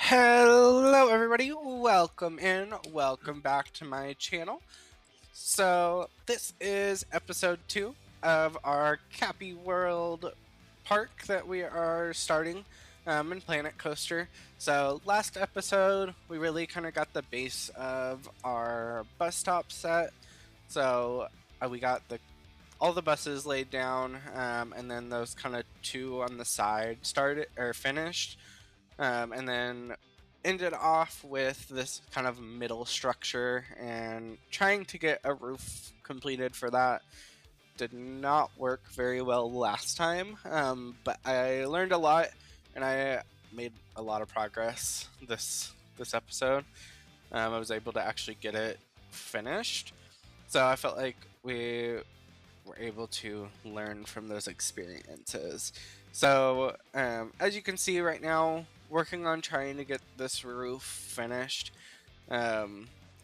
Hello everybody, welcome in, welcome back to my channel. So this is episode 2 of our Cappy World park that we are starting in Planet Coaster. So last episode we really kind of got the base of our bus stop set. So we got all the buses laid down, and then those kind of two on the side started or finished, and then ended off with this kind of middle structure and trying to get a roof completed for that. Did not work very well last time, but I learned a lot and I made a lot of progress this episode. I was able to actually get it finished, so I felt like we were able to learn from those experiences. So, as you can see right now, working on trying to get this roof finished. I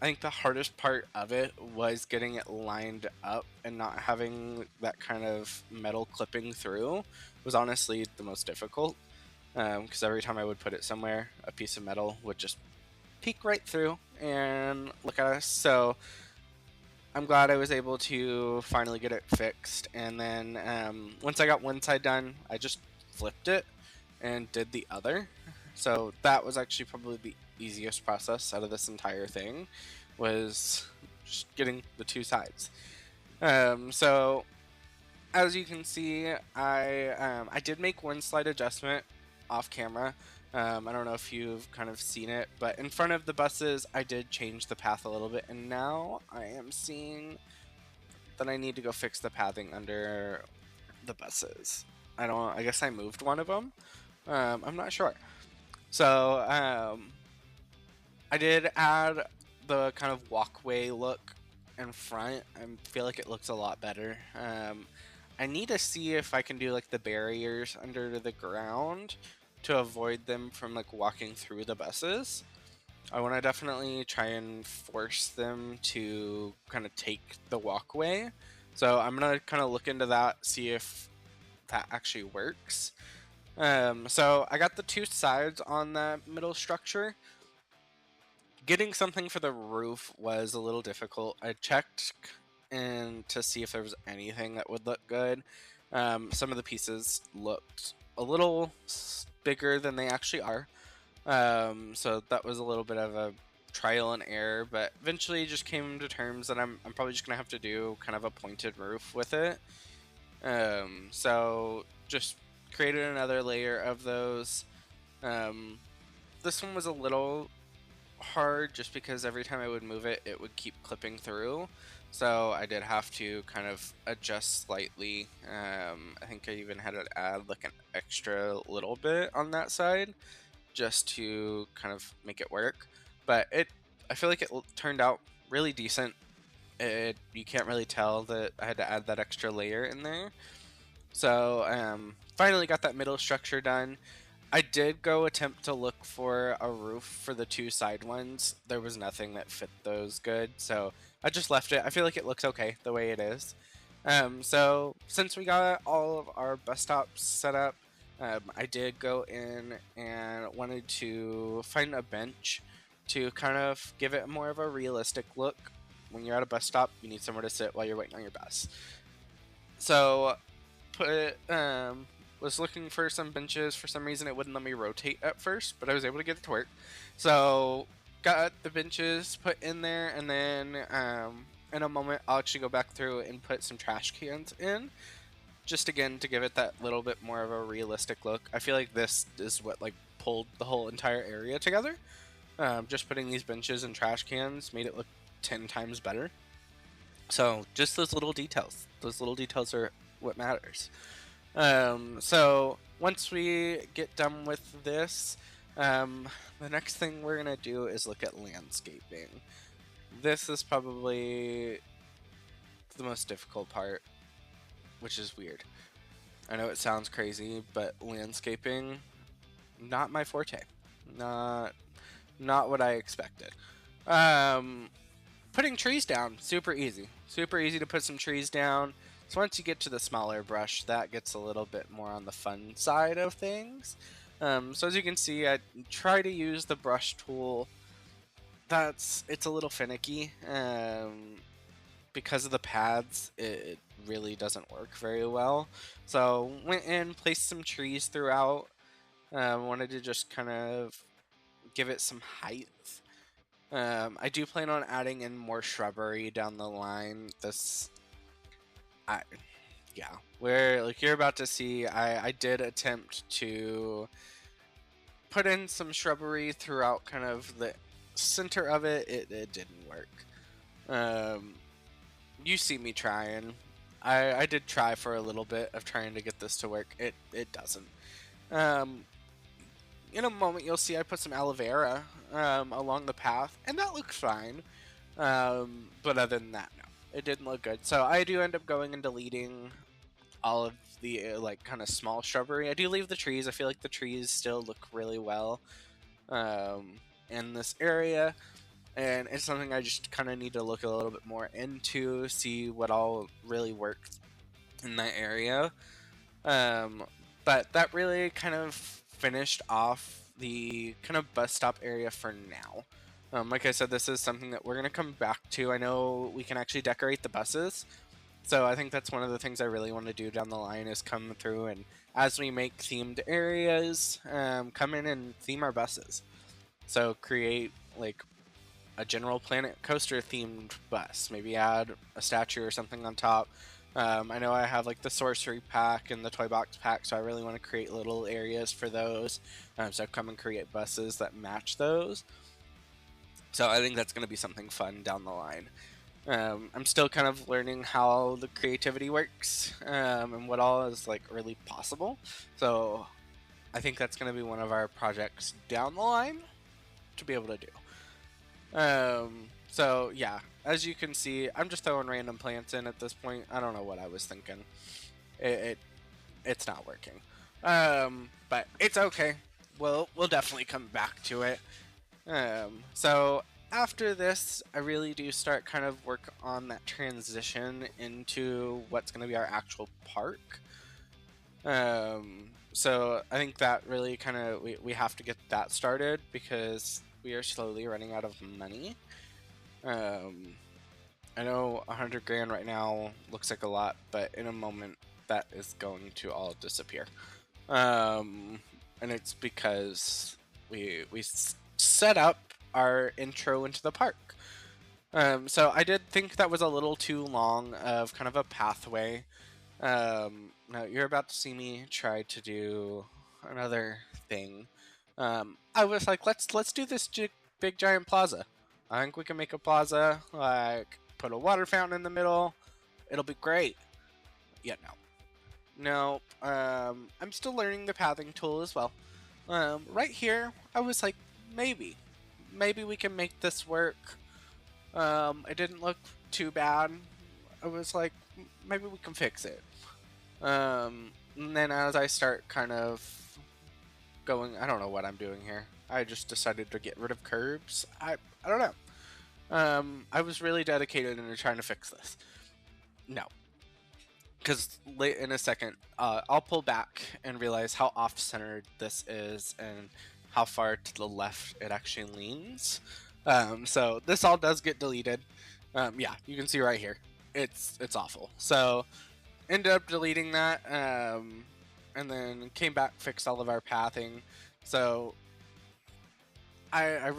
think the hardest part of it was getting it lined up and not having that kind of metal clipping through was honestly the most difficult. Because every time I would put it somewhere, a piece of metal would just peek right through and look at us. So I'm glad I was able to finally get it fixed. And then once I got one side done, I just flipped it and did the other. So that was actually probably the easiest process out of this entire thing, was just getting the two sides. So as you can see, I did make one slight adjustment off camera. I don't know if you've kind of seen it, but in front of the buses, I did change the path a little bit, and now I am seeing that I need to go fix the pathing under the buses. I guess I moved one of them. I'm not sure. So I did add the kind of walkway look in front. I feel like it looks a lot better. I need to see if I can do like the barriers under the ground to avoid them from like walking through the buses. I want to definitely try and force them to kind of take the walkway. So I'm gonna kind of look into that, see if that actually works. So I got the two sides on that middle structure. Getting something for the roof was a little difficult. I checked and to see if there was anything that would look good. Some of the pieces looked a little bigger than they actually are. So that was a little bit of a trial and error, but eventually just came to terms that I'm probably just gonna have to do kind of a pointed roof with it. So just created another layer of those. Um, this one was a little hard just because every time I would move it, it would keep clipping through. So I did have to kind of adjust slightly. I think I even had to add like an extra little bit on that side just to kind of make it work. But I feel like it turned out really decent. You can't really tell that I had to add that extra layer in there. So finally got that middle structure done. I did go attempt to look for a roof for the two side ones. There was nothing that fit those good, so I just left it. I feel like it looks okay the way it is. So since we got all of our bus stops set up, I did go in and wanted to find a bench to kind of give it more of a realistic look. When you're at a bus stop, you need somewhere to sit while you're waiting on your bus. So was looking for some benches. For some reason, it wouldn't let me rotate at first, but I was able to get it to work. So got the benches put in there, and then in a moment, I'll actually go back through and put some trash cans in, just again to give it that little bit more of a realistic look. I feel like this is what like pulled the whole entire area together. Just putting these benches and trash cans made it look 10 times better. So just those little details. Those little details are what matters. So once we get done with this, the next thing we're gonna do is look at landscaping. This is probably the most difficult part, which is weird. I know it sounds crazy, but landscaping, not my forte. Not not what I expected. Um, Putting trees down, super easy. Super easy to put some trees down. So once you get to the smaller brush, that gets a little bit more on the fun side of things. So as you can see, I try to use the brush tool. It's a little finicky. Because of the pads, it really doesn't work very well. So went in, placed some trees throughout. Wanted to just kind of give it some height. I do plan on adding in more shrubbery down the line. I, yeah, where like you're about to see, I did attempt to put in some shrubbery throughout kind of the center of it. It didn't work. Um, you see me trying. I did try for a little bit of trying to get this to work. It doesn't. Um, in a moment, you'll see I put some aloe vera along the path, and that looks fine. But other than that, no, it didn't look good. So I do end up going and deleting all of the like kind of small shrubbery. I do leave the trees. I feel like the trees still look really well um, in this area, and it's something I just kind of need to look a little bit more into, see what all really works in that area. Um, but that really kind of finished off the kind of bus stop area for now. Like I said, this is something that we're going to come back to. I know we can actually decorate the buses. So I think that's one of the things I really want to do down the line is come through and as we make themed areas, come in and theme our buses. So create like a General Planet coaster themed bus. Maybe add a statue or something on top. I know I have like the sorcery pack and the toy box pack, so I really want to create little areas for those. So come and create buses that match those. So I think that's going to be something fun down the line. I'm still kind of learning how the creativity works and what all is like really possible. So I think that's going to be one of our projects down the line to be able to do. So yeah, as you can see, I'm just throwing random plants in at this point. I don't know what I was thinking. It's not working. But it's okay. We'll definitely come back to it. So after this, I really do start kind of work on that transition into what's going to be our actual park. So I think that really kind of we have to get that started because we are slowly running out of money. I know 100 grand right now looks like a lot, but in a moment that is going to all disappear. And it's because we set up our intro into the park. So I did think that was a little too long of kind of a pathway. Now you're about to see me try to do another thing. I was like, let's do this big giant plaza. I think we can make a plaza, like put a water fountain in the middle. It'll be great. Yeah, no. I'm still learning the pathing tool as well. Right here, I was like, maybe we can make this work. It didn't look too bad. I was like, maybe we can fix it. And then as I start kind of going, I don't know what I'm doing here. I just decided to get rid of curbs. I don't know. I was really dedicated into trying to fix this. No. Because late in a second, I'll pull back and realize how off-centered this is and how far to the left it actually leans. So this all does get deleted. Yeah, you can see right here. It's awful. So ended up deleting that, and then came back, fixed all of our pathing. So I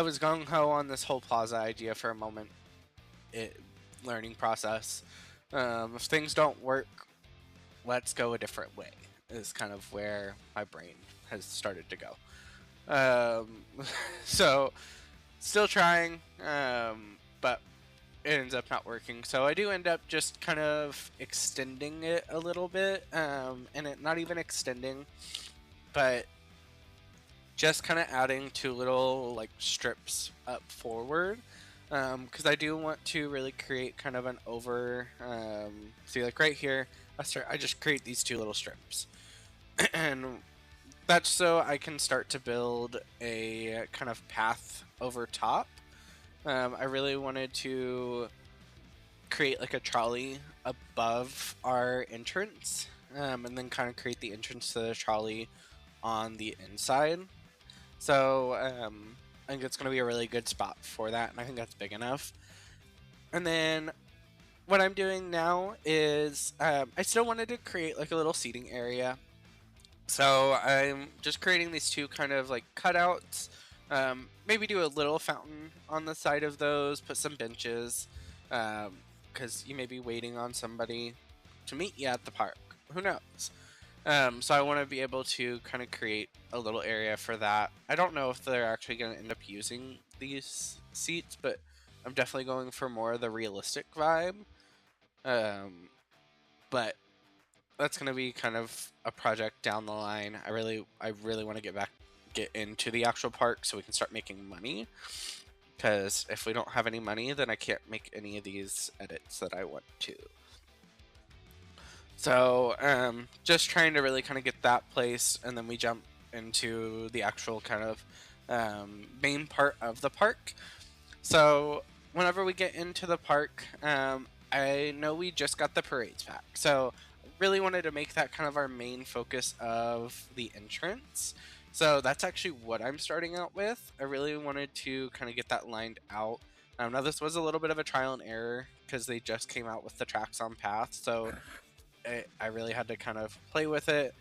was gung-ho on this whole plaza idea for a moment. Learning process. If things don't work, let's go a different way is kind of where my brain has started to go. So still trying, but it ends up not working. So I do end up just kind of extending it a little bit, and it not even extending, but just kind of adding two little like strips up forward. Because I do want to really create kind of an over, see like right here, I just create these two little strips. And that's so I can start to build a kind of path over top. I really wanted to create like a trolley above our entrance. and then kind of create the entrance to the trolley on the inside. So I think it's going to be a really good spot for that, and I think that's big enough. And then what I'm doing now is I still wanted to create like a little seating area. So I'm just creating these two kind of like cutouts. Maybe do a little fountain on the side of those, put some benches, because you may be waiting on somebody to meet you at the park. Who knows? So I want to be able to kind of create a little area for that. I don't know if they're actually going to end up using these seats, but I'm definitely going for more of the realistic vibe. But that's going to be kind of a project down the line. I really want to get into the actual park so we can start making money. Because if we don't have any money, then I can't make any of these edits that I want to. So just trying to really kind of get that place, and then we jump into the actual kind of main part of the park. So whenever we get into the park, I know we just got the parades back, so really wanted to make that kind of our main focus of the entrance. So that's actually what I'm starting out with. I really wanted to kind of get that lined out. Now this was a little bit of a trial and error because they just came out with the tracks on path, so I really had to kind of play with it.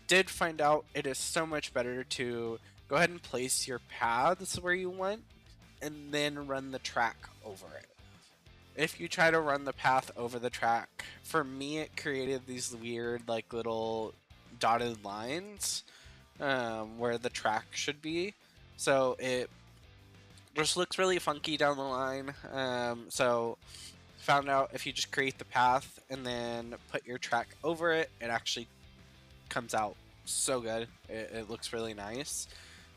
Did find out it is so much better to go ahead and place your paths where you want and then run the track over it. If you try to run the path over the track, for me it created these weird like little dotted lines where the track should be. So it just looks really funky down the line. So found out if you just create the path and then put your track over it, it actually comes out so good. It looks really nice.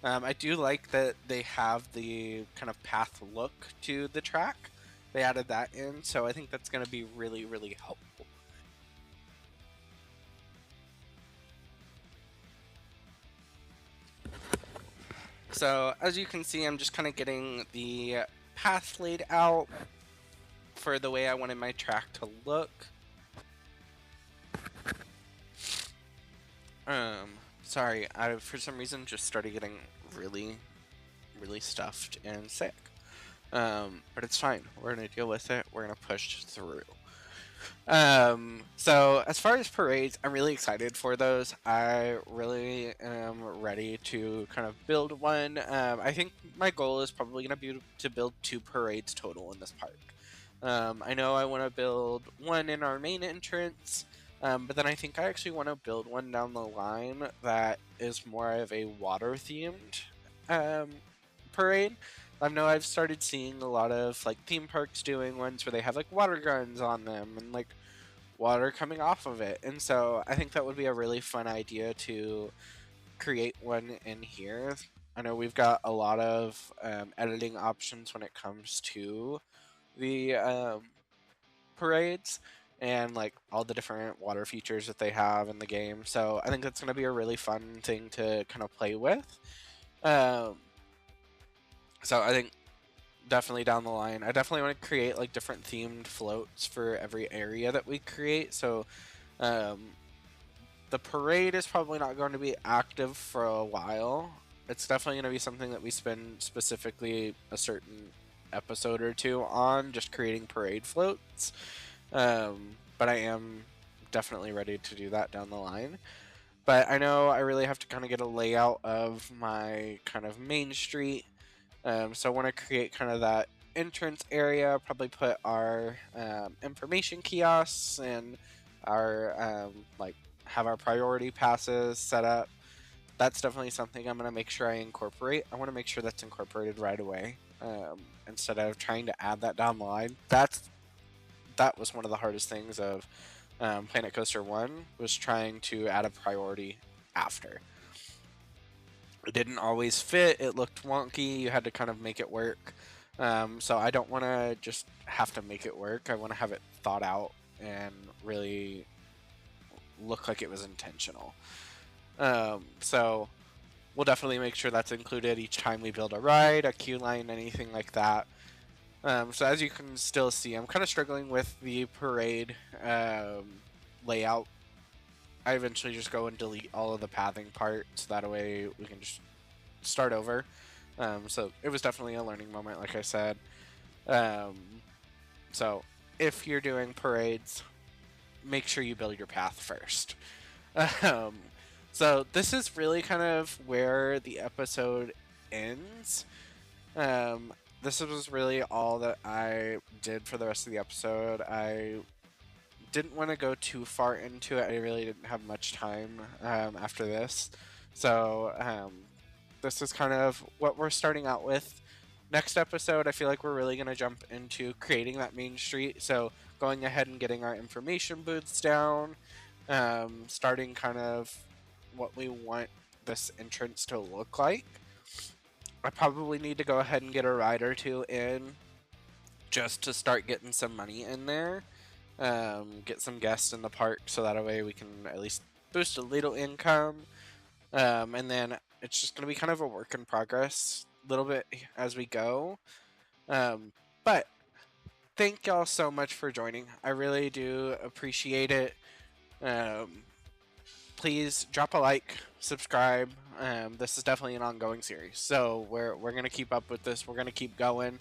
I do like that they have the kind of path look to the track. They added that in, so I think that's going to be really, really helpful. So as you can see, I'm just kind of getting the path laid out for the way I wanted my track to look. Sorry, I for some reason just started getting really stuffed and sick. But it's fine. We're gonna deal with it. We're gonna push through. So as far as parades, I'm really excited for those. I really am ready to kind of build one. I think my goal is probably gonna be to build 2 parades total in this park. I know I want to build one in our main entrance, but then I think I actually want to build one down the line that is more of a water themed parade. I know I've started seeing a lot of like theme parks doing ones where they have like water guns on them and like water coming off of it, and so I think that would be a really fun idea to create one in here. I know we've got a lot of editing options when it comes to the parades and like all the different water features that they have in the game. So I think that's going to be a really fun thing to kind of play with. So I think definitely down the line, I definitely want to create like different themed floats for every area that we create. So the parade is probably not going to be active for a while. It's definitely going to be something that we spend specifically a certain episode or 2 on, just creating parade floats. But I am definitely ready to do that down the line. But I know I really have to kind of get a layout of my kind of main street. So I want to create kind of that entrance area, probably put our information kiosks and our like have our priority passes set up. That's definitely something I'm going to make sure I incorporate. I want to make sure that's incorporated right away instead of trying to add that down the line. That was one of the hardest things of Planet Coaster 1 was trying to add a priority after. It didn't always fit. It looked wonky. You had to kind of make it work. So I don't want to just have to make it work. I want to have it thought out and really look like it was intentional. So we'll definitely make sure that's included each time we build a ride, a queue line, anything like that. So as you can still see, I'm kind of struggling with the parade layout I eventually just go and delete all of the pathing parts. That way we can just start over. So it was definitely a learning moment, like I said. Um, so if you're doing parades, make sure you build your path first. Um, so this is really kind of where the episode ends. This was really all that I did for the rest of the episode. I didn't want to go too far into it. I really didn't have much time after this. So this is kind of what we're starting out with. Next episode, I feel like we're really going to jump into creating that main street. So going ahead and getting our information booths down, starting kind of what we want this entrance to look like. I probably need to go ahead and get a ride or two in just to start getting some money in there. Get some guests in the park so that way we can at least boost a little income. And then it's just going to be kind of a work in progress a little bit as we go. But thank y'all so much for joining. I really do appreciate it. Please drop a like, subscribe. This is definitely an ongoing series, so we're gonna keep up with this. We're gonna keep going.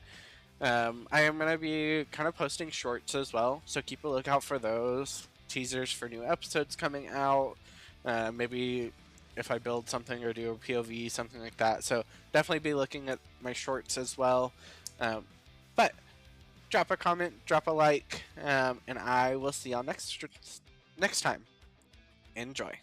I am gonna be kind of posting shorts as well, so keep a lookout for those teasers for new episodes coming out. Maybe if I build something or do a POV, something like that. So definitely be looking at my shorts as well. But drop a comment, drop a like, and I will see y'all next time. Enjoy.